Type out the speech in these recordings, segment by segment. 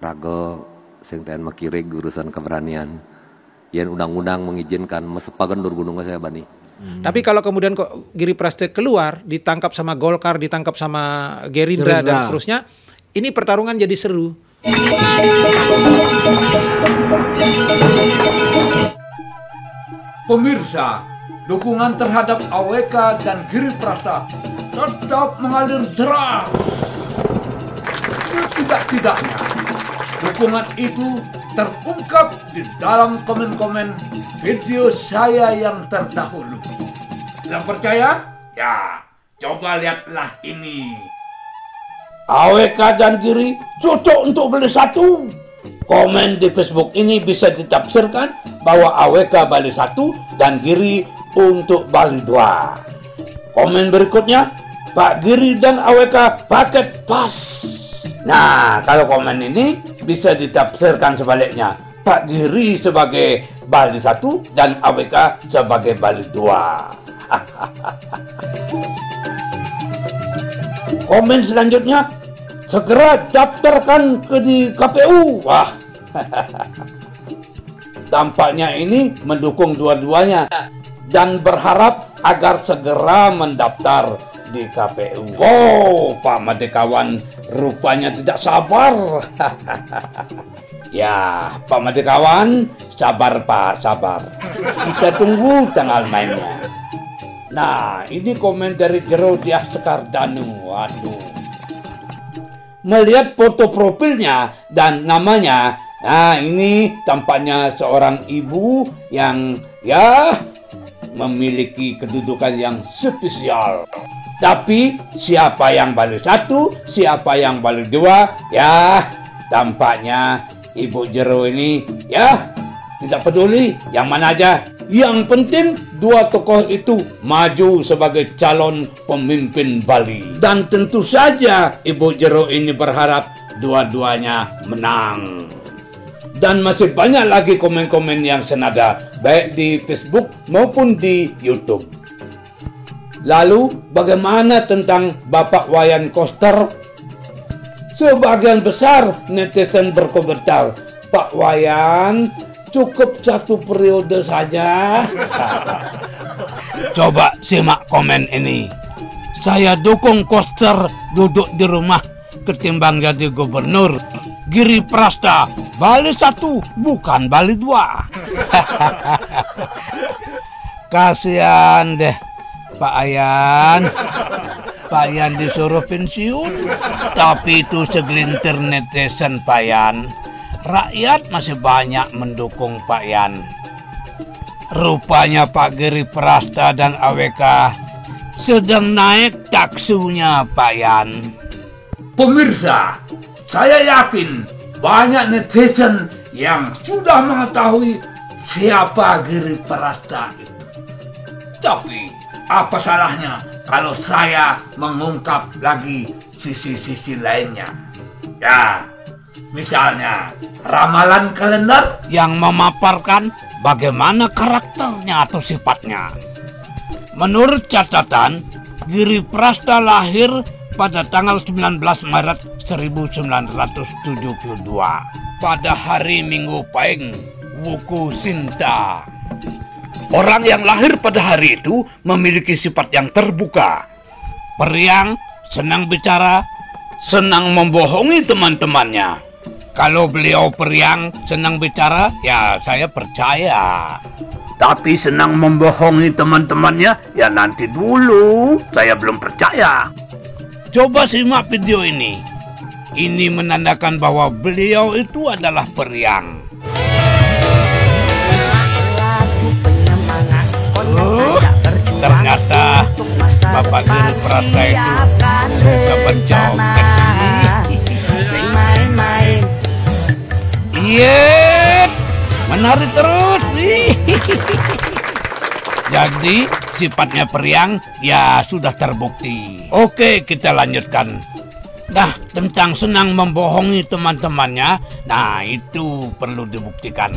raga sing ten makirig urusan keberanian. Yang undang-undang mengizinkan mesepagan gunung saya bani. Tapi kalau kemudian kok Giri Prasetyo keluar, ditangkap sama Golkar, ditangkap sama Gerindra dan seterusnya, ini pertarungan jadi seru. Pemirsa, dukungan terhadap AWK dan Giri Prasetyo tetap mengalir deras. Setidak-tidaknya, dukungan itu terungkap di dalam komen-komen video saya yang terdahulu. Tidak percaya? Ya, coba lihatlah ini. AWK dan Giri cocok untuk beli satu. Komen di Facebook ini bisa ditafsirkan bahwa AWK beli satu dan Giri untuk beli dua. Komen berikutnya, Pak Giri dan AWK paket pas. Nah, kalau komen ini bisa ditafsirkan sebaliknya. Pak Giri sebagai bali satu dan AWK sebagai bali dua. Komen selanjutnya, segera daftarkan di KPU. Wah, tampaknya ini mendukung dua-duanya dan berharap agar segera mendaftar di KPU. Oh, Pak Madekawan rupanya tidak sabar. Ya, Pak Madekawan, sabar Pak, sabar. Kita tunggu tanggal mainnya. Nah, ini komen dari Jero Diah Sekardanu. Waduh. Melihat foto profilnya dan namanya, nah ini tampaknya seorang ibu yang ya memiliki kedudukan yang spesial. Tapi siapa yang balik satu, siapa yang balik dua, ya tampaknya Ibu Jero ini ya tidak peduli yang mana aja. Yang penting dua tokoh itu maju sebagai calon pemimpin Bali. Dan tentu saja Ibu Jero ini berharap dua-duanya menang. Dan masih banyak lagi komen-komen yang senada, baik di Facebook maupun di YouTube. Lalu bagaimana tentang Bapak Wayan Koster? Sebagian besar netizen berkomentar, Pak Wayan cukup satu periode saja. Coba simak komen ini. Saya dukung Koster duduk di rumah ketimbang jadi gubernur. Giri Prasetyo bali satu, bukan bali dua. Kasihan deh Pak Ayan. Pak Ayan disuruh pensiun, tapi itu segelintir netizen Pak Ayan. Rakyat masih banyak mendukung Pak Ayan. Rupanya Pak Giri Prasetyo dan AWK sedang naik taksunya Pak Ayan. Pemirsa, saya yakin banyak netizen yang sudah mengetahui siapa Giri Prasetyo itu. Tapi apa salahnya kalau saya mengungkap lagi sisi-sisi lainnya? Ya, misalnya ramalan kalender yang memaparkan bagaimana karakternya atau sifatnya. Menurut catatan, Giri Prasetyo lahir pada tanggal 19 Maret 1972 pada hari Minggu Pahing, Wuku Sinta. Orang yang lahir pada hari itu memiliki sifat yang terbuka, periang, senang bicara, senang membohongi teman-temannya. Kalau beliau periang, senang bicara, ya saya percaya. Tapi senang membohongi teman-temannya, ya nanti dulu, saya belum percaya. Coba simak video ini. Ini menandakan bahwa beliau itu adalah periang. Ternyata Bapak Giri Prasetyo itu suka berjoget. Iya, menari terus. Jadi sifatnya periang ya sudah terbukti. Oke, kita lanjutkan. Nah, tentang senang membohongi teman-temannya, nah itu perlu dibuktikan.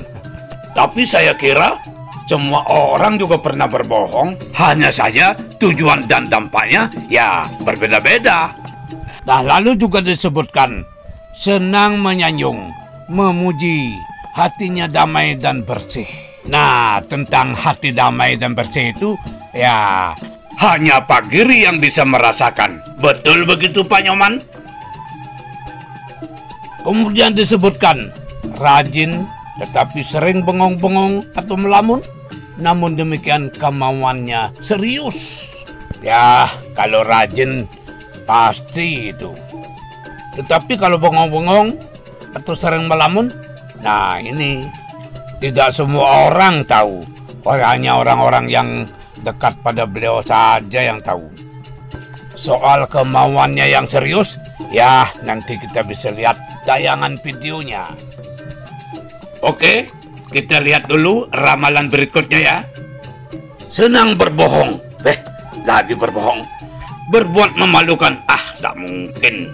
Tapi saya kira semua orang juga pernah berbohong, hanya saja tujuan dan dampaknya ya berbeda-beda. Nah, lalu juga disebutkan senang menyanjung, memuji, hatinya damai dan bersih. Nah, tentang hati damai dan bersih itu, ya hanya Pak Giri yang bisa merasakan. Betul begitu Pak Nyoman? Kemudian disebutkan, rajin tetapi sering bengong-bengong atau melamun. Namun demikian kemauannya serius. Ya, kalau rajin pasti itu. Tetapi kalau bengong-bengong atau sering melamun, nah ini tidak semua orang tahu. Hanya orang-orang yang dekat pada beliau saja yang tahu. Soal kemauannya yang serius, ya nanti kita bisa lihat tayangan videonya. Oke, kita lihat dulu ramalan berikutnya ya. Senang berbohong. Lagi berbohong. Berbuat memalukan. Tak mungkin.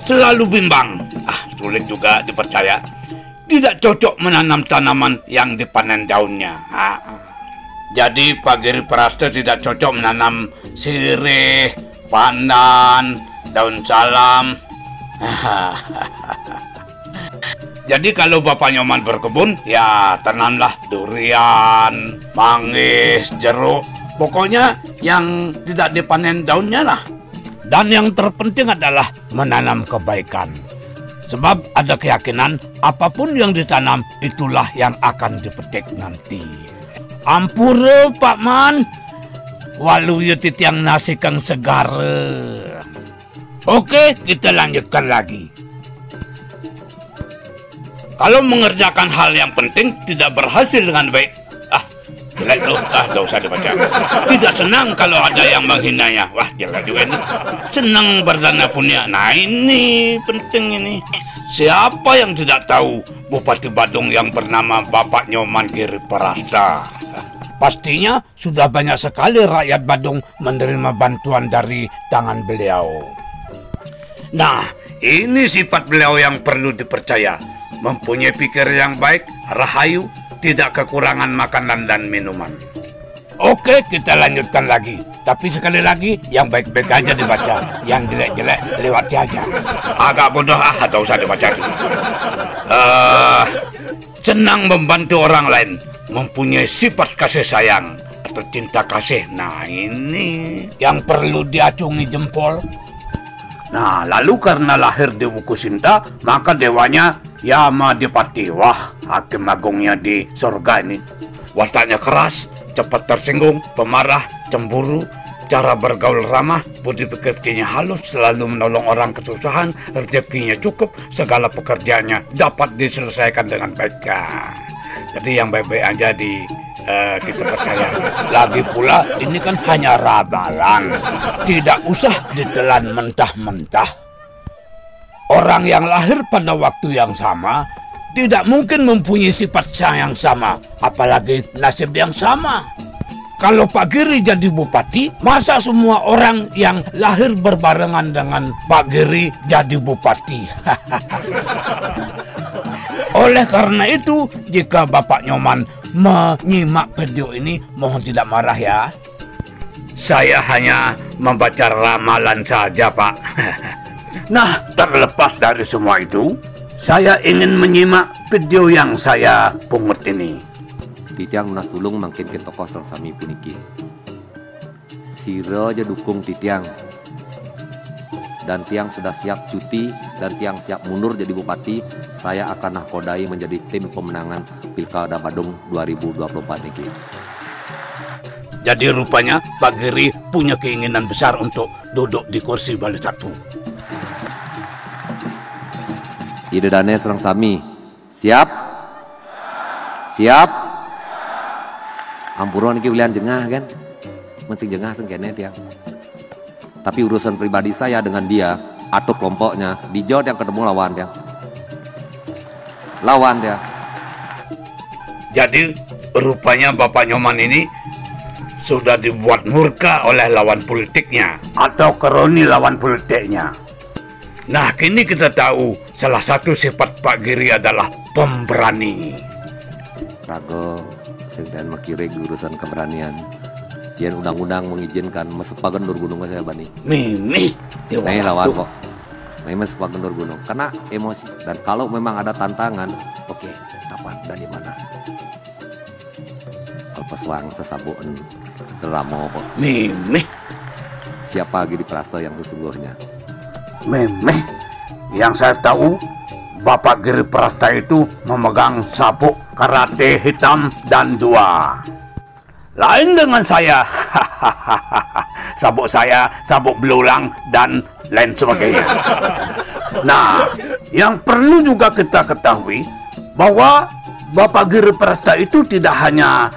Selalu bimbang. Sulit juga dipercaya. Tidak cocok menanam tanaman yang dipanen daunnya. Jadi Pak Giri Praste tidak cocok menanam sirih, pandan, daun salam. Jadi kalau Bapak Nyoman berkebun, ya tanamlah durian, manggis, jeruk. Pokoknya yang tidak dipanen daunnya lah. Dan yang terpenting adalah menanam kebaikan. Sebab ada keyakinan apapun yang ditanam itulah yang akan dipetik nanti. Ampura Pak Man, walau ya titiang nasi kang segar. Oke, kita lanjutkan lagi. Kalau mengerjakan hal yang penting tidak berhasil dengan baik, jelek tuh, tak usah dibaca. Tidak senang kalau ada yang menghinanya. Wah, jelek juga ini. Senang berdana punya. Nah, ini penting ini. Siapa yang tidak tahu Bupati Badung yang bernama Bapak Nyoman Giri Prasta? Pastinya sudah banyak sekali rakyat Badung menerima bantuan dari tangan beliau. Nah, ini sifat beliau yang perlu dipercaya. Mempunyai pikir yang baik, rahayu, tidak kekurangan makanan dan minuman. Oke, kita lanjutkan lagi. Tapi sekali lagi, yang baik-baik aja dibaca. Yang jelek-jelek, lewati aja. Agak bodoh, atau usah dibaca dulu. Senang membantu orang lain. Mempunyai sifat kasih sayang atau cinta kasih. Nah, ini yang perlu diacungi jempol. Nah, lalu karena lahir di buku Sinta, maka dewanya Yamadipati. Wah, hakim agungnya di surga ini. Wataknya keras, cepat tersinggung, pemarah, cemburu, cara bergaul ramah, budi pekertinya halus, selalu menolong orang kesusahan, rezekinya cukup, segala pekerjaannya dapat diselesaikan dengan baik. Jadi yang baik-baik aja kita percaya. Lagi pula ini kan hanya ramalan, tidak usah ditelan mentah-mentah. Orang yang lahir pada waktu yang sama tidak mungkin mempunyai sifat yang sama, apalagi nasib yang sama. Kalau Pak Giri jadi bupati, masa semua orang yang lahir berbarengan dengan Pak Giri jadi bupati? Oleh karena itu, jika Bapak Nyoman menyimak video ini, mohon tidak marah ya. Saya hanya membaca ramalan saja, Pak. Nah, terlepas dari semua itu, saya ingin menyimak video yang saya pungut ini. Titiang lunas tulung makin ke tokoh sang sami puniki. Sira aja dukung Titiang. Dan Tiang sudah siap cuti dan Tiang siap mundur jadi bupati. Saya akan nahkodai menjadi tim pemenangan Pilkada Badung 2024 niki. Jadi rupanya Pak Giri punya keinginan besar untuk duduk di kursi balik satu. Ide dane serang sami. Siap? Siap? Ampuron niki ulian jengah kan? Mensing jengah sengkene Tiang. Tapi urusan pribadi saya dengan dia atau kelompoknya, dijawab yang ketemu lawan dia. Lawan dia. Jadi rupanya Bapak Nyoman ini sudah dibuat murka oleh lawan politiknya atau keroni lawan politiknya. Nah, kini kita tahu salah satu sifat Pak Giri adalah pemberani. Rago sing ten makirig urusan keberanian. Yang undang-undang mengizinkan mesepagan dur gunung saya bani. Mimi, Nih lawan kok. Memang suka kendor gunung, karena emosi. Dan kalau memang ada tantangan, oke, kapan dan di mana? Kalau pesuang sesabun ramo, Mimih, siapa Giri Prasto yang sesungguhnya? memeh. Yang saya tahu, Bapak Giri Prasta itu memegang sabuk karate hitam dan 2. Lain dengan saya. Sabuk saya, sabuk belulang, dan lain sebagainya. Nah, yang perlu juga kita ketahui bahwa Bapak Giri Prasta itu tidak hanya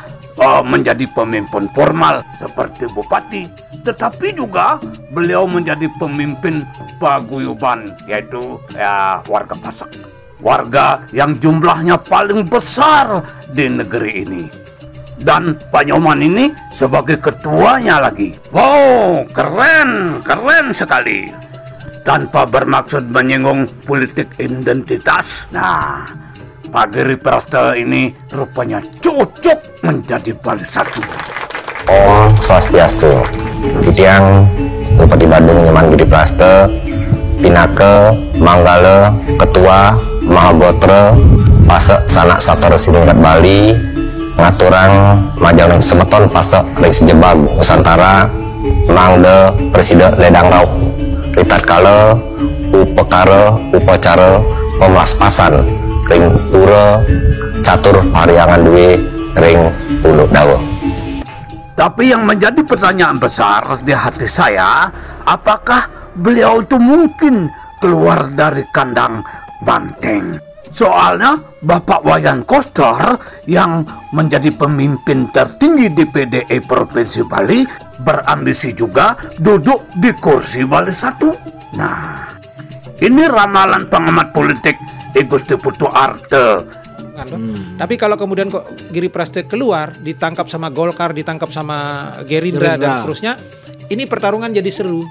menjadi pemimpin formal seperti bupati, tetapi juga beliau menjadi pemimpin paguyuban, yaitu warga Pasak. Warga yang jumlahnya paling besar di negeri ini. Dan Pak Nyoman ini sebagai ketuanya lagi. Wow, keren sekali. Tanpa bermaksud menyinggung politik identitas. Nah, Pak Giri Prasta ini rupanya cocok menjadi Bali 1. Om Swastiastu. Titiang Bupati Badung Nyoman Giri Prasta, Pinake Manggala Ketua Mahagotre Pasek Sanak Sator Sinunggat Bali, ngaturang Majalah Semeton Pasek Ring Sejebag Nusantara, Mangde Presiden Ledang Rauh, Ritat Kale Upekara Upacara Pemelaspasan Ring Pura Catur Pariangan Dwi Ring Ulu Dawa. Tapi yang menjadi pertanyaan besar di hati saya, apakah beliau itu mungkin keluar dari kandang banteng? Soalnya Bapak Wayan Koster yang menjadi pemimpin tertinggi di PDI Provinsi Bali berambisi juga duduk di kursi Bali 1. Nah, ini ramalan pengamat politik Gusti Putu Arte. Tapi kalau kemudian kok Giri Prasta keluar, ditangkap sama Golkar, ditangkap sama Gerindra dan seterusnya, ini pertarungan jadi seru.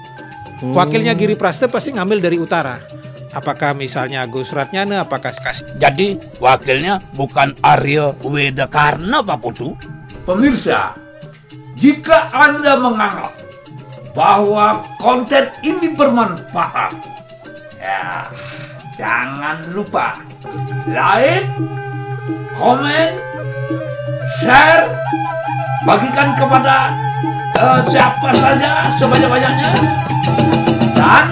Wakilnya Giri Prasta pasti ngambil dari utara. Apakah misalnya Agus Ratnyana, apakah kasih? Jadi wakilnya bukan Arya Wedakarna, Pak Putu. Pemirsa, jika Anda menganggap bahwa konten ini bermanfaat, ya jangan lupa like, komen, share, bagikan kepada siapa saja sebanyak-banyaknya, dan